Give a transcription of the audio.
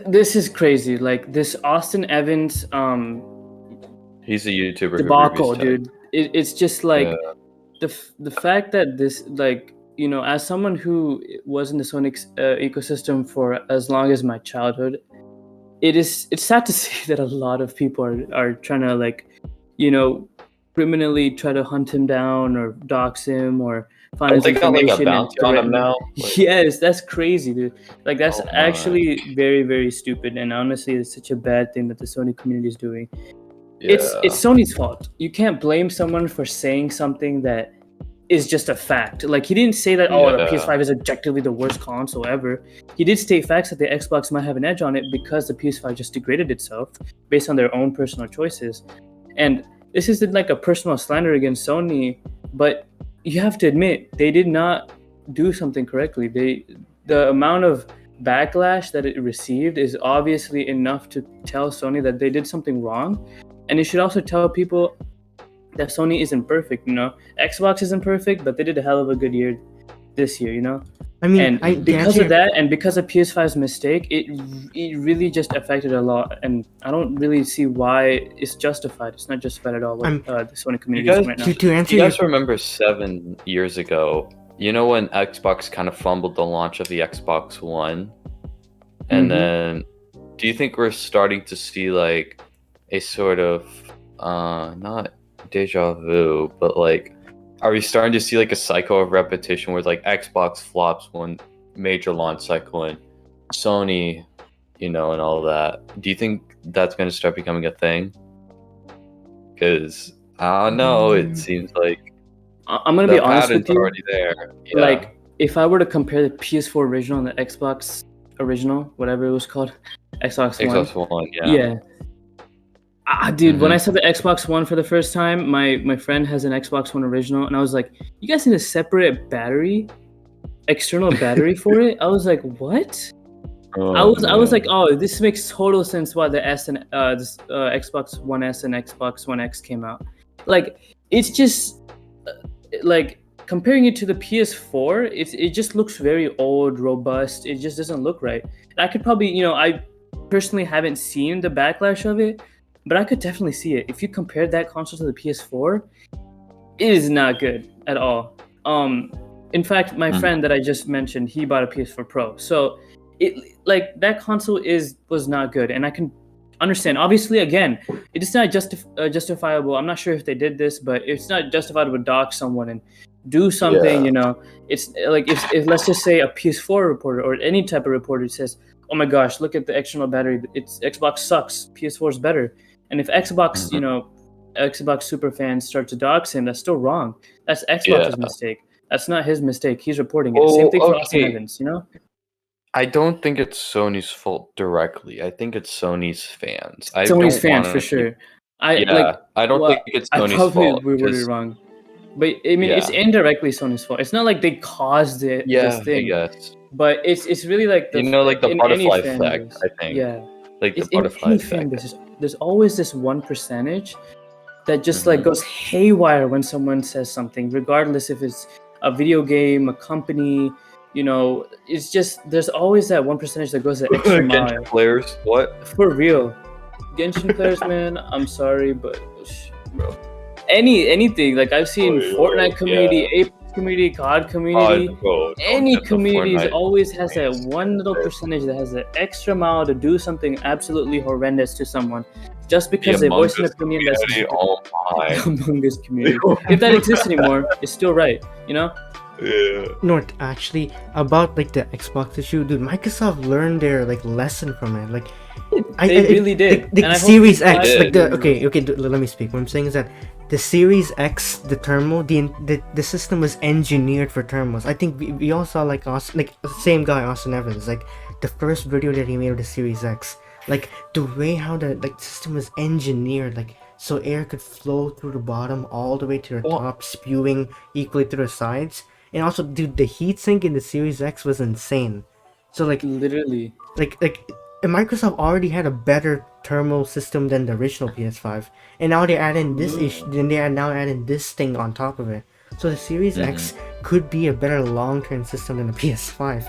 This is crazy. Like this Austin Evans He's a YouTuber debacle, who reviews dude. It's just tech. like the fact that this, like, as someone who was in the Sony ecosystem for as long as my childhood, it's sad to see that a lot of people are trying to, like, you know criminally try to hunt him down or dox him or find his They got like a information and bounty on him threaten him. now. Like, Yes, that's crazy, dude. Like that's oh my. actually very, very stupid, and honestly it's such a bad thing that the Sony community is doing. Yeah. It's Sony's fault. You can't blame someone for saying something that is just a fact. Like, he didn't say that, oh, the Yeah. PS5 is objectively the worst console ever. He did state facts that the Xbox might have an edge on it because the PS5 just degraded itself based on their own personal choices. And this isn't like a personal slander against Sony, but you have to admit they did not do something correctly. The amount of backlash that it received is obviously enough to tell Sony that they did something wrong. And it should also tell people that Sony isn't perfect, Xbox isn't perfect, but they did a hell of a good year this year, I mean, and because of that, and because of PS5's mistake, it really just affected a lot, and I don't really see why it's justified. It's not justified at all what the Sony community is right now. To answer you guys remember 7 years ago, when Xbox kind of fumbled the launch of the Xbox One? And then, do you think we're starting to see like a sort of, not deja vu, but like, are we starting to see like a cycle of repetition where like Xbox flops one major launch cycle and Sony, and all that? Do you think that's going to start becoming a thing? Because I don't know, it seems like I'm going to be honest with you. Already there. Yeah. Like, if I were to compare the PS4 original and the Xbox original, whatever it was called, Xbox One, yeah. Dude, when I saw the Xbox One for the first time, my friend has an Xbox One original, and I was like, you guys need a separate external battery for it? I was like, what? I was like, oh, this makes total sense why the Xbox One S and Xbox One X came out. Like, it's just like comparing it to the PS4, it just looks very old, robust. It just doesn't look right. I could probably, I personally haven't seen the backlash of it, but I could definitely see it. If you compared that console to the PS4, it is not good at all. In fact, my friend that I just mentioned, he bought a PS4 Pro. So like that console was not good, and I can understand. Obviously, again, it is not justifiable. I'm not sure if they did this, but it's not justifiable to dox someone and do something. It's like if let's just say a PS4 reporter or any type of reporter says, "Oh my gosh, look at the external battery. Xbox sucks. PS4 is better." And if Xbox, Xbox super fans start to dox him, that's still wrong. That's Xbox's mistake. That's not his mistake. He's reporting it. Same thing for Austin Evans, I don't think it's Sony's fault directly. I think it's Sony's fans. Sony's fans for sure. I don't think it's Sony's fault. I probably worded it wrong. But I mean, it's indirectly Sony's fault. It's not like they caused it. This thing. Yes. But it's really like the the butterfly effect. I think. Yeah. Like the butterfly effect. There's always this 1% that just like goes haywire when someone says something, regardless if it's a video game, a company. It's just there's always that 1% that goes the extra mile. Genshin players, what? For real, Genshin players, man. I'm sorry, but bro, anything like I've seen Fortnite community, Apex community, COD community, any community always has that one little percentage that has an extra mile to do something absolutely horrendous to someone, just because they voice an opinion that's Among Us community. If that exists anymore, it's still right, Yeah. No, actually, about like the Xbox issue, dude, Microsoft learned their like lesson from it. Like, they really did. The Series X, like okay, let me speak. What I'm saying is that the Series X, the thermal, the system was engineered for thermals. I think we all saw like the same guy, Austin Evans, like the first video that he made of the Series X, like the way how the system was engineered, like so air could flow through the bottom all the way to the top, spewing equally through the sides. And also, dude, the heatsink in the Series X was insane. So like literally, like Microsoft already had a better thermal system than the original PS5, and now they add in this issue. Then they are now adding this thing on top of it. So the Series X could be a better long-term system than the PS5.